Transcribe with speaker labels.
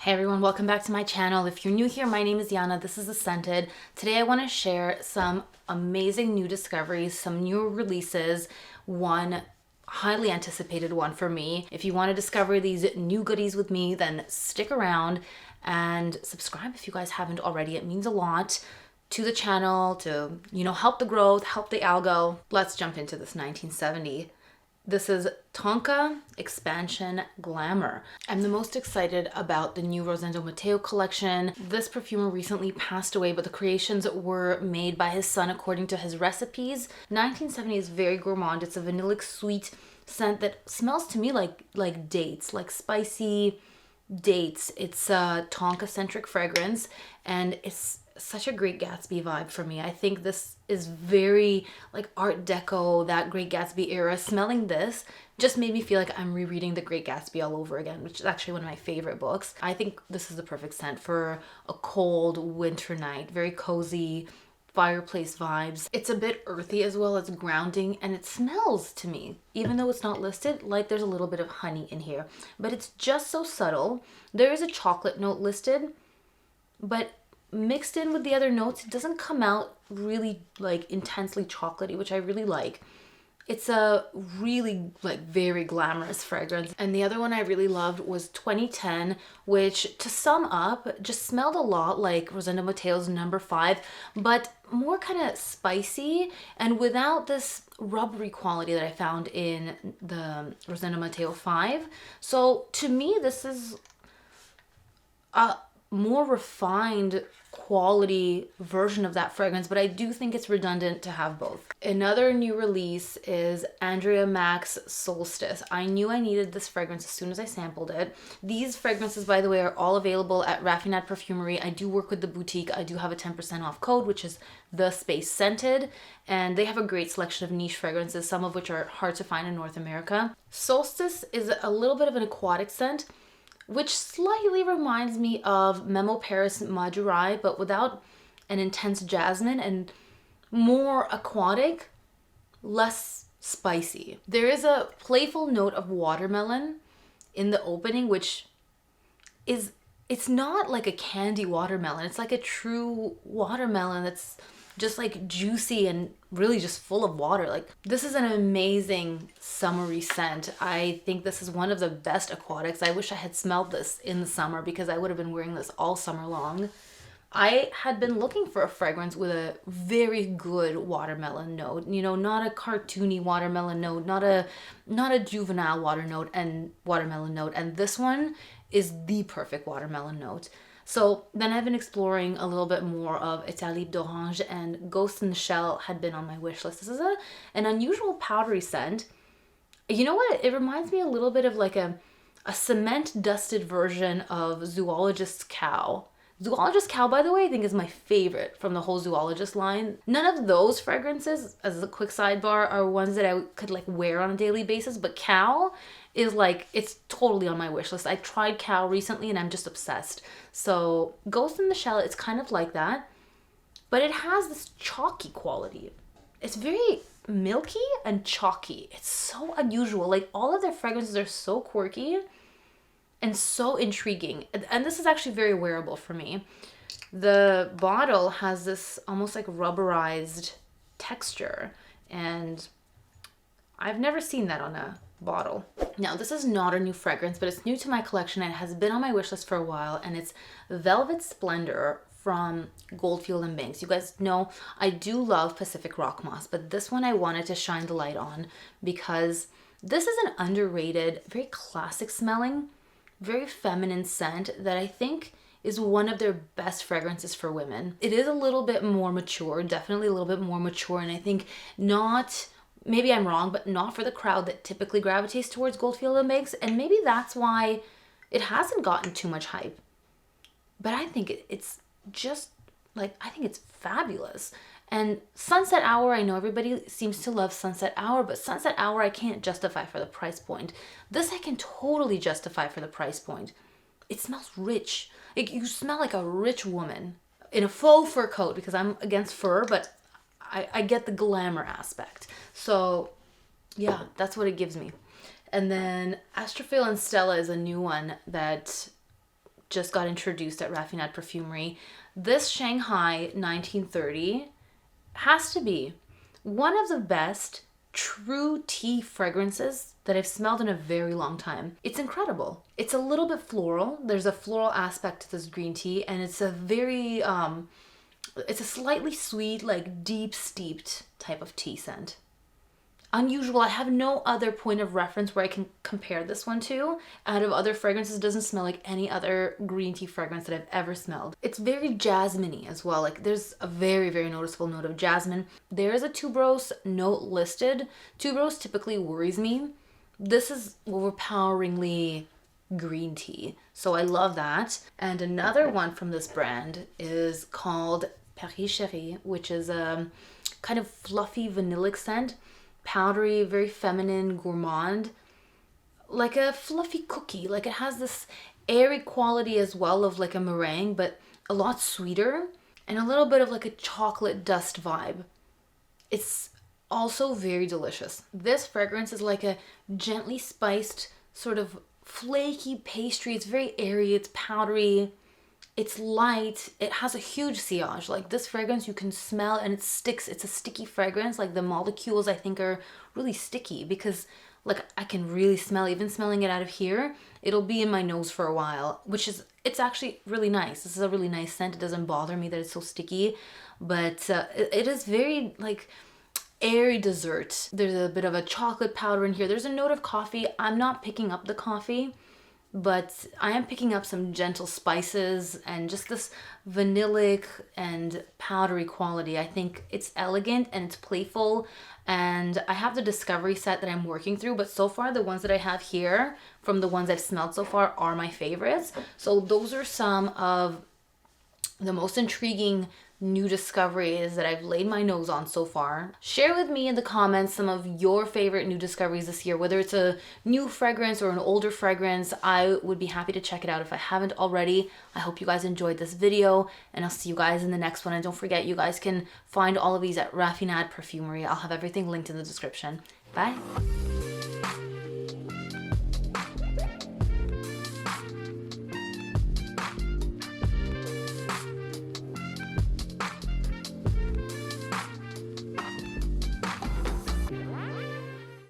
Speaker 1: Hey everyone, welcome back to my channel. If you're new here, my name is Yana. This is The Scented. Today I want to share some amazing new discoveries, some new releases, one highly anticipated one for me. If you want to discover these new goodies with me, then stick around and subscribe if you guys haven't already. It means a lot to the channel to, help the growth, help the algo. Let's jump into this 1970. This is Tonka Expansion Glamour. I'm the most excited about the new Rosendo Mateu collection. This perfumer recently passed away, but the creations were made by his son according to his recipes. 1970 is very gourmand. It's a vanillic sweet scent that smells to me like dates, like spicy dates. It's a Tonka-centric fragrance, and it's such a Great Gatsby vibe for me. I think this is very like Art Deco, that Great Gatsby era. Smelling this just made me feel like I'm rereading The Great Gatsby all over again, which is actually one of my favorite books. I think this is the perfect scent for a cold winter night. Very cozy, fireplace vibes. It's a bit earthy as well. It's grounding, and it smells to me, even though it's not listed, like there's a little bit of honey in here, but it's just so subtle. There is a chocolate note listed, but mixed in with the other notes, it doesn't come out really like intensely chocolatey, which I really like. It's a really like very glamorous fragrance. And the other one I really loved was 2010, which to sum up just smelled a lot like Rosendo Mateu's number 5, but more kind of spicy and without this rubbery quality that I found in the Rosendo Mateu 5. So to me, this is a more refined quality version of that fragrance, but I do think it's redundant to have both. Another new release is Andrea Maack's Solstice. I knew I needed this fragrance as soon as I sampled it. These fragrances, by the way, are all available at Raffinad Perfumery. I do work with the boutique. I do have a 10% off code, which is The Space Scented, and they have a great selection of niche fragrances, some of which are hard to find in North America. Solstice is a little bit of an aquatic scent, which slightly reminds me of Memo Paris Madurai, but without an intense jasmine, and more aquatic, less spicy. There is a playful note of watermelon in the opening, which it's not like a candy watermelon. It's like a true watermelon that's just like juicy and really just full of water. Like, this is an amazing summery scent. I think this is one of the best aquatics. I wish I had smelled this in the summer because I would have been wearing this all summer long. I had been looking for a fragrance with a very good watermelon note, not a cartoony watermelon note, not a juvenile watermelon note, and this one is the perfect watermelon note. So then I've been exploring a little bit more of Étalip d'Orange, and Ghost in the Shell had been on my wish list. This is an unusual powdery scent. You know what? It reminds me a little bit of like a cement dusted version of Zoologist's Cow. Zoologist Cow, by the way, I think is my favorite from the whole Zoologist line. None of those fragrances, as a quick sidebar, are ones that I could like wear on a daily basis, but Cow is like, it's totally on my wish list. I tried Cow recently and I'm just obsessed. So Ghost in the Shell, it's kind of like that, but it has this chalky quality. It's very milky and chalky. It's so unusual. Like, all of their fragrances are so quirky and so intriguing. And this is actually very wearable for me. The bottle has this almost like rubberized texture, and I've never seen that on a bottle. Now, this is not a new fragrance, but it's new to my collection and has been on my wish list for a while, and it's Velvet Splendour from Goldfield and Banks. You guys know I do love Pacific Rock Moss, but this one I wanted to shine the light on because this is an underrated, very classic smelling, very feminine scent that I think is one of their best fragrances for women. It is a little bit more mature, definitely a little bit more mature, and I think not, maybe I'm wrong, but not for the crowd that typically gravitates towards Goldfield and Banks, and maybe that's why it hasn't gotten too much hype. But I think it's just like, I think it's fabulous. And Sunset Hour, I know everybody seems to love Sunset Hour, but Sunset Hour I can't justify for the price point. This I can totally justify for the price point. It smells rich. Like, you smell like a rich woman in a faux fur coat, because I'm against fur, but I get the glamour aspect. So yeah, that's what it gives me. And then Astrophil and Stella is a new one that just got introduced at Raffinade Perfumery. This Shanghai 1930 has to be one of the best true tea fragrances that I've smelled in a very long time. It's incredible. It's a little bit floral. There's a floral aspect to this green tea, and it's a very, it's a slightly sweet, like deep steeped type of tea scent. Unusual. I have no other point of reference where I can compare this one to. Out of other fragrances, it doesn't smell like any other green tea fragrance that I've ever smelled. It's very jasmine-y as well. Like there's a very, very noticeable note of jasmine. There is a tuberose note listed. Tuberose typically worries me. This is overpoweringly green tea. So I love that. And another one from this brand is called Cheri, which is a kind of fluffy vanillic scent. Powdery, very feminine, gourmand, like a fluffy cookie. Like it has this airy quality as well of like a meringue, but a lot sweeter, and a little bit of like a chocolate dust vibe. It's also very delicious. This fragrance is like a gently spiced sort of flaky pastry. It's very airy, it's powdery, it's light, it has a huge sillage. Like this fragrance you can smell and it sticks. It's a sticky fragrance. Like the molecules I think are really sticky because like I can really smell, even smelling it out of here, it'll be in my nose for a while, which is, it's actually really nice. This is a really nice scent. It doesn't bother me that it's so sticky, but it is very like airy dessert. There's a bit of a chocolate powder in here. There's a note of coffee. I'm not picking up the coffee, but I am picking up some gentle spices and just this vanillic and powdery quality. I think it's elegant and it's playful, and I have the discovery set that I'm working through, but so far the ones that I have here from the ones I've smelled so far are my favorites. So those are some of the most intriguing new discoveries that I've laid my nose on so far. Share with me in the comments some of your favorite new discoveries this year, whether it's a new fragrance or an older fragrance. I would be happy to check it out if I haven't already. I hope you guys enjoyed this video, and I'll see you guys in the next one. And don't forget, you guys can find all of these at Raffinade Perfumery. I'll have everything linked in the description. Bye.